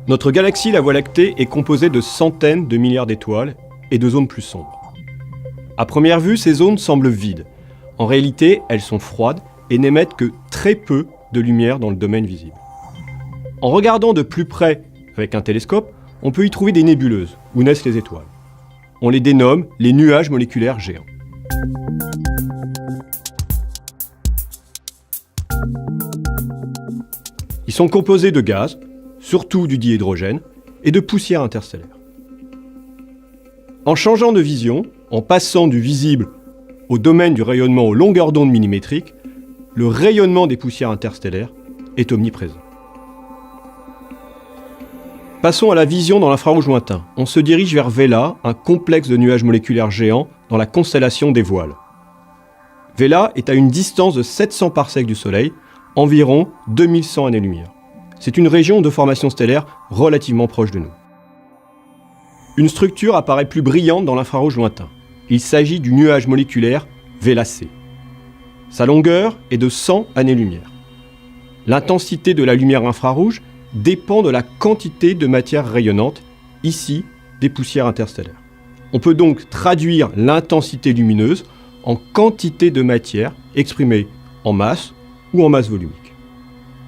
Notre galaxie, la Voie lactée, est composée de centaines de milliards d'étoiles et de zones plus sombres. À première vue, ces zones semblent vides. En réalité, elles sont froides et n'émettent que très peu de lumière dans le domaine visible. En regardant de plus près avec un télescope, on peut y trouver des nébuleuses, où naissent les étoiles. On les dénomme les nuages moléculaires géants. Ils sont composés de gaz, surtout du dihydrogène, et de poussière interstellaire. En changeant de vision, en passant du visible au domaine du rayonnement aux longueurs d'onde millimétriques, le rayonnement des poussières interstellaires est omniprésent. Passons à la vision dans l'infrarouge lointain. On se dirige vers Vela, un complexe de nuages moléculaires géants dans la constellation des Voiles. Vela est à une distance de 700 parsecs du Soleil, environ 2100 années-lumière. C'est une région de formation stellaire relativement proche de nous. Une structure apparaît plus brillante dans l'infrarouge lointain. Il s'agit du nuage moléculaire Vela C. Sa longueur est de 100 années-lumière. L'intensité de la lumière infrarouge dépend de la quantité de matière rayonnante, ici des poussières interstellaires. On peut donc traduire l'intensité lumineuse en quantité de matière exprimée en masse ou en masse volumique.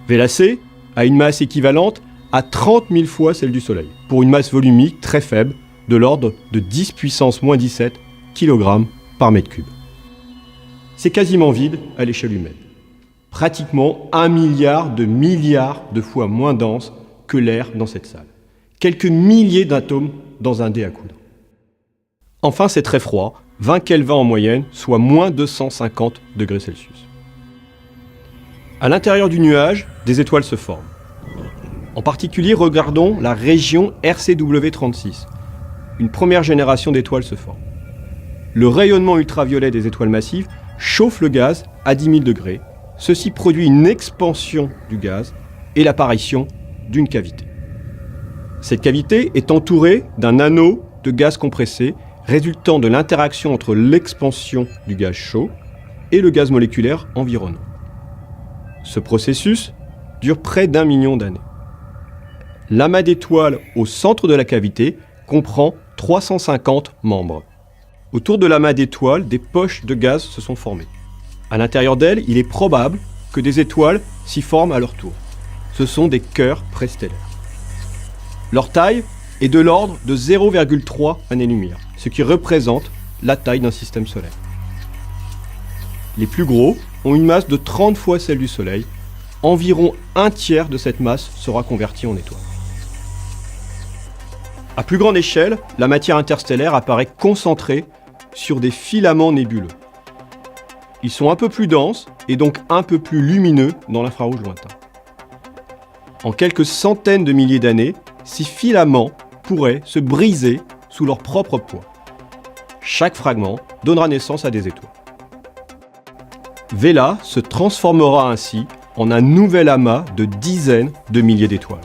Vela C a une masse équivalente à 30 000 fois celle du Soleil, pour une masse volumique très faible de l'ordre de 10 puissance moins 17 kg par mètre cube. C'est quasiment vide à l'échelle humaine. Pratiquement 1 milliard de fois moins dense que l'air dans cette salle. Quelques milliers d'atomes dans un dé à coudre. Enfin, c'est très froid, 20 Kelvin en moyenne, soit moins 250 degrés Celsius. À l'intérieur du nuage, des étoiles se forment. En particulier, regardons la région RCW36. Une première génération d'étoiles se forme. Le rayonnement ultraviolet des étoiles massives chauffe le gaz à 10 000 degrés. Ceci produit une expansion du gaz et l'apparition d'une cavité. Cette cavité est entourée d'un anneau de gaz compressé résultant de l'interaction entre l'expansion du gaz chaud et le gaz moléculaire environnant. Ce processus dure près d'1 million d'années. L'amas d'étoiles au centre de la cavité comprend 350 membres. Autour de l'amas d'étoiles, des poches de gaz se sont formées. À l'intérieur d'elles, il est probable que des étoiles s'y forment à leur tour. Ce sont des cœurs préstellaires. Leur taille est de l'ordre de 0,3 années-lumière, ce qui représente la taille d'un système solaire. Les plus gros ont une masse de 30 fois celle du Soleil. Environ un tiers de cette masse sera convertie en étoiles. À plus grande échelle, la matière interstellaire apparaît concentrée sur des filaments nébuleux. Ils sont un peu plus denses et donc un peu plus lumineux dans l'infrarouge lointain. En quelques centaines de milliers d'années, ces filaments pourraient se briser sous leur propre poids. Chaque fragment donnera naissance à des étoiles. Vela se transformera ainsi en un nouvel amas de dizaines de milliers d'étoiles.